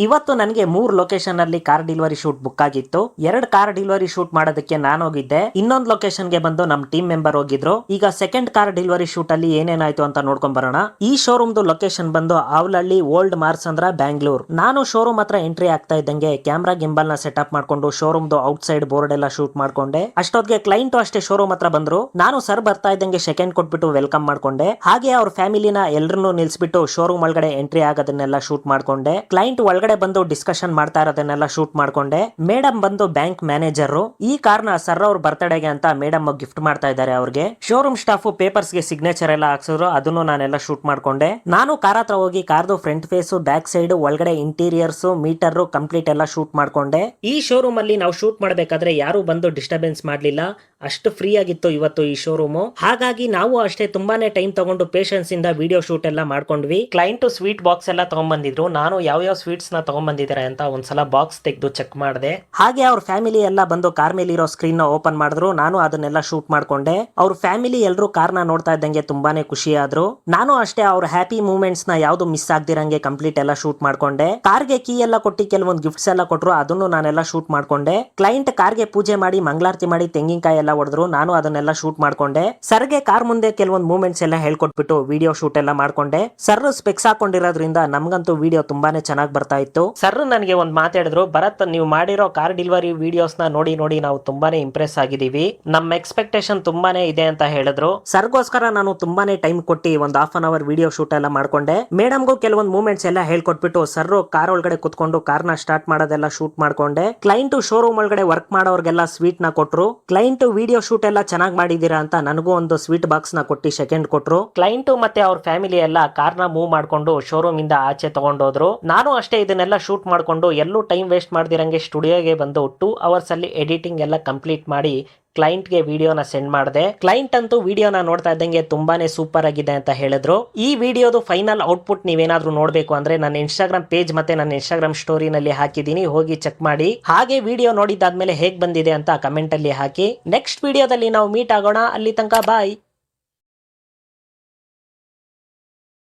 ಇವತ್ತು ನನಗೆ 3 ಲೊಕೇಶನ್ ಅಲ್ಲಿ ಕಾರ್ ಡೆಲಿವರಿ ಶೂಟ್ ಬುಕ್ ಆಗಿತ್ತು. 2 ಕಾರ್ ಡೆಲಿವರಿ ಶೂಟ್ ಮಾಡೋದಕ್ಕೆ ನಾನು ಹೋಗಿದ್ದೆ, ಇನ್ನೊಂದು ಲೊಕೇಶನ್ ಗೆ ಬಂದು ನಮ್ಮ ಟೀಮ್ ಮೆಂಬರ್ ಹೋಗಿದ್ರು. ಈಗ ಸೆಕೆಂಡ್ ಕಾರ್ ಡೆಲಿವರಿ ಶೂಟ್ ಅಲ್ಲಿ ಏನೇನಾಯ್ತು ಅಂತ ನೋಡ್ಕೊಂಡ್ ಬರೋಣ. ಈ ಶೋರೂಮ್ ಲೊಕೇಶನ್ ಬಂದು ಆವಲಹಳ್ಳಿ ಓಲ್ಡ್ ಮಾರ್ಸಂದ್ರ ಬ್ಯಾಂಗ್ಳೂರ್. ನಾನು ಶೋರೂಮ್ ಹತ್ರ ಎಂಟ್ರಿ ಆಗ್ತಾ ಇದ್ದಂಗೆ ಕ್ಯಾಮ್ರಾ ಗಿಂಬಲ್ ನ ಸೆಟಪ್ ಮಾಡ್ಕೊಂಡು ಶೋರೂಮ್ ಔಟ್ ಸೈಡ್ ಬೋರ್ಡ್ ಎಲ್ಲ ಶೂಟ್ ಮಾಡ್ಕೊಂಡೆ. ಅಷ್ಟೊತ್ತಿಗೆ ಕ್ಲೈಂಟ್ ಅಷ್ಟೇ ಶೋರೂಮ್ ಹತ್ರ ಬಂದ್ರು. ನಾನು ಸರ್ ಬರ್ತಾ ಇದ್ದಂಗೆ ಸೆಕೆಂಡ್ ಕೊಟ್ಬಿಟ್ಟು ವೆಲ್ಕಮ್ ಮಾಡ್ಕೊಂಡೆ. ಹಾಗೆ ಅವ್ರ ಫ್ಯಾಮಿಲಿನ ಎಲ್ಲರನ್ನು ನಿಲ್ಸ್ಬಿಟ್ಟು ಶೋರೂಮ್ ಒಳಗಡೆ ಎಂಟ್ರಿ ಆಗೋದನ್ನೆಲ್ಲ ಶೂಟ್ ಮಾಡ್ಕೊಂಡೆ. ಕ್ಲೈಂಟ್ ಒಳಗಡೆ ಬಂದು ಡಿಸ್ಕಷನ್ ಮಾಡ್ತಾ ಇರೋದನ್ನೆಲ್ಲ ಶೂಟ್ ಮಾಡ್ಕೊಂಡೆ. ಮೇಡಮ್ ಬಂದು ಬ್ಯಾಂಕ್ ಮ್ಯಾನೇಜರ್. ಈ ಕಾರ್ನ ಸರ್ ಅವ್ರ ಬರ್ತ್ಡೇಗೆ ಅಂತ ಮೇಡಮ್ ಗಿಫ್ಟ್ ಮಾಡ್ತಾ ಇದ್ದಾರೆ ಅವ್ರಿಗೆ. ಶೋರೂಮ್ ಸ್ಟಾಫ್ ಪೇಪರ್ಸ್ ಗೆ ಸಿಗ್ನೇಚರ್ ಎಲ್ಲ ಹಾಕ್ಸಿದ್ರು, ಅದನ್ನು ನಾನೆಲ್ಲ ಶೂಟ್ ಮಾಡ್ಕೊಂಡೆ. ನಾನು ಕಾರ್ ಹತ್ರ ಹೋಗಿ ಕಾರ್ದು ಫ್ರಂಟ್ ಫೇಸ್, ಬ್ಯಾಕ್ ಸೈಡ್, ಒಳಗಡೆ ಇಂಟೀರಿಯರ್ಸ್, ಮೀಟರ್ ಕಂಪ್ಲೀಟ್ ಎಲ್ಲ ಶೂಟ್ ಮಾಡ್ಕೊಂಡೆ. ಈ ಶೋರೂಮ್ ಅಲ್ಲಿ ನಾವು ಶೂಟ್ ಮಾಡಬೇಕಾದ್ರೆ ಯಾರು ಬಂದು ಡಿಸ್ಟರ್ಬೆನ್ಸ್ ಮಾಡ್ಲಿಲ್ಲ, ಅಷ್ಟು ಫ್ರೀ ಆಗಿತ್ತು ಇವತ್ತು ಈ ಶೋರೂಮ್. ಹಾಗಾಗಿ ನಾವು ಅಷ್ಟೇ ತುಂಬಾನೇ ಟೈಮ್ ತಗೊಂಡು ಪೇಷನ್ಸ್ ಇಂದ ವಿಡಿಯೋ ಶೂಟ್ ಎಲ್ಲ ಮಾಡ್ಕೊಂಡ್ವಿ. ಕ್ಲೈಂಟ್ ಸ್ವೀಟ್ ಬಾಕ್ಸ್ ಎಲ್ಲ ತಗೊಂಡ್ಬಂದಿದ್ರು. ನಾನು ಯಾವ ಸ್ವೀಟ್ಸ್ ನ ತಗೊಂಡ್ಬಂದಿದ್ದಾರೆ ಅಂತ ಒಂದ್ಸಲ ಬಾಕ್ಸ್ ತೆಗೆದು ಚೆಕ್ ಮಾಡಿದೆ. ಹಾಗೆ ಅವ್ರ ಫ್ಯಾಮಿಲಿ ಎಲ್ಲ ಬಂದು ಕಾರ್ ಮೇಲೆ ಇರೋ ಸ್ಕ್ರೀನ್ ನ ಓಪನ್ ಮಾಡಿದ್ರು. ನಾನು ಅದನ್ನೆಲ್ಲ ಶೂಟ್ ಮಾಡ್ಕೊಂಡೆ. ಅವ್ರ ಫ್ಯಾಮಿಲಿ ಎಲ್ಲರೂ ಕಾರ್ನ ನೋಡ್ತಾ ಇದ್ದಂಗೆ ತುಂಬಾನೇ ಖುಷಿ ಆದ್ರು. ನಾನು ಅಷ್ಟೇ ಅವ್ರ ಹ್ಯಾಪಿ ಮೂಮೆಂಟ್ಸ್ ನ ಯಾವ್ದು ಮಿಸ್ ಆಗ್ದಿರಂಗೆ ಕಂಪ್ಲೀಟ್ ಎಲ್ಲ ಶೂಟ್ ಮಾಡ್ಕೊಂಡೆ. ಕಾರ್ಗೆ ಕೀ ಎಲ್ಲ ಕೊಟ್ಟು ಕೆಲವೊಂದು ಗಿಫ್ಟ್ಸ್ ಎಲ್ಲ ಕೊಟ್ರು, ಅದನ್ನು ನಾನೆಲ್ಲ ಶೂಟ್ ಮಾಡ್ಕೊಂಡೆ. ಕ್ಲೈಂಟ್ ಕಾರ್ಗೆ ಪೂಜೆ ಮಾಡಿ ಮಂಗಳಾರತಿ ಮಾಡಿ ತೆಂಗಿನಕಾಯಿ ಎಲ್ಲ ಹೊಡೆದ್ರು, ನಾನು ಅದನ್ನೆಲ್ಲ ಶೂಟ್ ಮಾಡ್ಕೊಂಡೆ. ಸರ್ಗೆ ಕಾರ್ ಮುಂದೆ ಕೆಲವೊಂದು ಮೂಮೆಂಟ್ಸ್ ಎಲ್ಲ ಹೇಳ್ಕೊಟ್ಬಿಟ್ಟು ವಿಡಿಯೋ ಶೂಟ್ ಎಲ್ಲ ಮಾಡ್ಕೊಂಡೆ. ಸರ್ ಸ್ಪೆಕ್ಸ್ ಹಾಕೊಂಡಿರೋದ್ರಿಂದ ನಮ್ಗಂತೂ ವಿಡಿಯೋ ತುಂಬಾನೇ ಚೆನ್ನಾಗಿ ಬರ್ತಾ ಇತ್ತು. ಸರ್ ನನಗೆ ಒಂದು ಮಾತಾಡಿದ್ರು, ಭರತ್ ನೀವು ಮಾಡಿರೋ ಕಾರ್ ಡೆಲಿವರಿ ವಿಡಿಯೋಸ್ ನ ನೋಡಿ ನಾವು ತುಂಬಾನೇ ಇಂಪ್ರೆಸ್ ಆಗಿದೀವಿ, ನಮ್ಮ ಎಕ್ಸ್ಪೆಕ್ಟೇಷನ್ ತುಂಬಾನೇ ಇದೆ ಅಂತ ಹೇಳಿದ್ರು. ಸರ್ಗೋಸ್ಕರ ನಾನು ತುಂಬಾನೇ ಟೈಮ್ ಕೊಟ್ಟು ಒಂದು half an hour video shoot ಎಲ್ಲ ಮಾಡ್ಕೊಂಡೆ. ಮೇಡಮ್ಗೂ ಕೆಲವೊಂದು ಮೂಮೆಂಟ್ಸ್ ಎಲ್ಲ ಹೇಳ್ಕೊಟ್ಬಿಟ್ಟು ಸರ್ ಕಾರ್ ಒಳಗಡೆ ಕುತ್ಕೊಂಡು ಕಾರ್ನ ಸ್ಟಾರ್ಟ್ ಮಾಡೋದೆಲ್ಲ ಶೂಟ್ ಮಾಡ್ಕೊಂಡೆ. ಕ್ಲೈಂಟ್ ಶೋರೂಮ್ ಒಳಗಡೆ ವರ್ಕ್ ಮಾಡೋರ್ಗೆಲ್ಲ ಸ್ವೀಟ್ ನ ಕೊಟ್ರು. ಕ್ಲೈಂಟ್ ವಿಡಿಯೋ ಶೂಟ್ ಎಲ್ಲ ಚೆನ್ನಾಗಿ ಮಾಡಿದೀರಾ ಅಂತ ನನಗೂ ಒಂದು ಸ್ವೀಟ್ ಬಾಕ್ಸ್ ನ ಕೊಟ್ಟು ಸೆಕೆಂಡ್ ಕೊಟ್ರು. ಕ್ಲೈಂಟ್ ಮತ್ತೆ ಅವ್ರ ಫ್ಯಾಮಿಲಿ ಎಲ್ಲ ಕಾರ್ನ ಮೂವ್ ಮಾಡ್ಕೊಂಡು ಶೋರೂಮ್ ಇಂದ ಆಚೆ ತಗೊಂಡೋದ್ರು. ನಾನು ಅಷ್ಟೇ ಇದನ್ನೆಲ್ಲ ಶೂಟ್ ಮಾಡ್ಕೊಂಡು ಎಲ್ಲೂ ಟೈಮ್ ವೇಸ್ಟ್ ಮಾಡ್ದಿರಂಗೆ ಸ್ಟುಡಿಯೋಗೆ ಬಂದು 2 ಅವರ್ಸ್ ಅಲ್ಲಿ ಎಡಿಟಿಂಗ್ ಎಲ್ಲ ಕಂಪ್ಲೀಟ್ ಮಾಡಿ ಕ್ಲೈಂಟ್ ಗೆ ವಿಡಿಯೋನ ಸೆಂಡ್ ಮಾಡಿದೆ. ಕ್ಲೈಂಟ್ ಅಂತೂ ವಿಡಿಯೋನ ನೋಡ್ತಾ ಇದ್ದಂಗೆ ತುಂಬಾನೇ ಸೂಪರ್ ಆಗಿದೆ ಅಂತ ಹೇಳಿದ್ರು. ಈ ವಿಡಿಯೋದು ಫೈನಲ್ ಔಟ್ಪುಟ್ ನೀವೇನಾದ್ರೂ ನೋಡ್ಬೇಕು ಅಂದ್ರೆ ನನ್ನ ಇನ್ಸ್ಟಾಗ್ರಾಮ್ ಪೇಜ್ ಮತ್ತೆ ನನ್ನ ಇನ್ಸ್ಟಾಗ್ರಾಮ್ ಸ್ಟೋರಿನಲ್ಲಿ ಹಾಕಿದೀನಿ, ಹೋಗಿ ಚೆಕ್ ಮಾಡಿ. ಹಾಗೆ ವಿಡಿಯೋ ನೋಡಿದಾದ್ಮೇಲೆ ಹೇಗ್ ಬಂದಿದೆ ಅಂತ ಕಮೆಂಟ್ ಅಲ್ಲಿ ಹಾಕಿ. ನೆಕ್ಸ್ಟ್ ವಿಡಿಯೋದಲ್ಲಿ ನಾವು ಮೀಟ್ ಆಗೋಣ. ಅಲ್ಲಿ ತನಕ ಬಾಯ್.